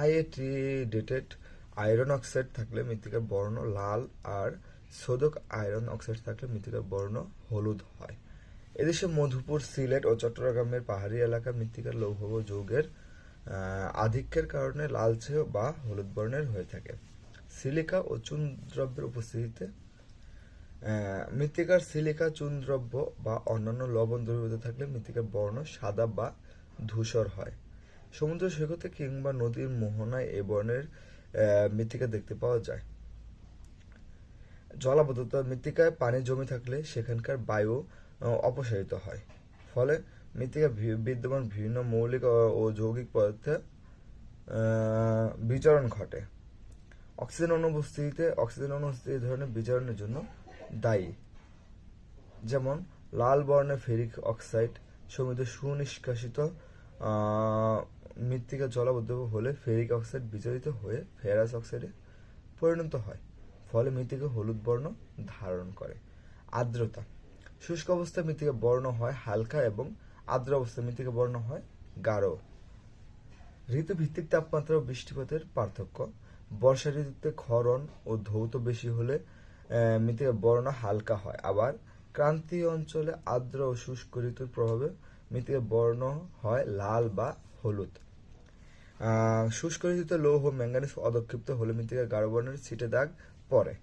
আয়োডিনেটেড iron oxide থাকলে মৃত্তিকার বর্ণ লাল, আর শোধক আয়রন অক্সাইড থাকলে মৃত্তিকার বর্ণ হলুদ হয়। এদেশে মধুপুর, সিলেট ও চট্টগ্রামের পাহাড়ি এলাকা মৃত্তিকার লৌহ ও যৌগের আধিক্যের কারণে লালচে বা হলুদ বর্ণের হয়ে থাকে। সিলিকা ও চুন দ্রব্যের উপস্থিতিতে মৃত্তিকার সিলিকা, চুন দ্রব্য বা অন্যান্য লবণ দ্রবীভূত থাকলে মৃত্তিকার বর্ণ সাদা বা ধূসর হয়। সমুদ্র সৈকতে কিংবা নদীর মোহনায় এ বর্ণের মৃত্তিকা দেখতে পাওয়া যায়। জলাবদ্ধতা: মৃত্তিকায় পানি জমে থাকলে সেখানকার বায়ু অপসারিত হয়, ফলে মৃত্তিকায় বিদ্যমান বিভিন্ন মৌলিক ও যৌগিক পদার্থের বিচরণ ঘটে। অক্সিজেন অনুপস্থিতি এই ধরনের বিচরণের জন্য দায়ী, যেমন লাল বর্ণের ফেরিক অক্সাইড সমৃদ্ধ সুনিষ্কাশিত মৃত্তিকা জলাবদ্ধ হলে ফেরিক অক্সাইড বিচলিত হয়ে ফেরাস অক্সাইডে পরিণত হয়, ফলে মৃত্তিকা হলুদ বর্ণ ধারণ করে। আর্দ্রতা: শুষ্ক অবস্থায় মৃত্তিকা বর্ণ হয় হালকা এবং আর্দ্র অবস্থায় মৃত্তিকা বর্ণ হয় গাঢ়। ঋতুভিত্তিক তাপমাত্রা ও বৃষ্টিপাতের পার্থক্য: বর্ষা ঋতুতে ক্ষরণ ও ধৌত বেশি হলে মৃত্তিকার বর্ণ হালকা হয়, আবার ক্রান্তীয় অঞ্চলে আর্দ্র ও শুষ্ক ঋতুর প্রভাবে মৃত্তিকার বর্ণ হয় লাল বা হলুদ। শুষ্ক ঋতুতে লৌহ ম্যাঙ্গানিজ অদক্ষিপ্ত হলে মৃত্তিকার গাঢ় বর্ণের ছিটে দাগ পড়ে।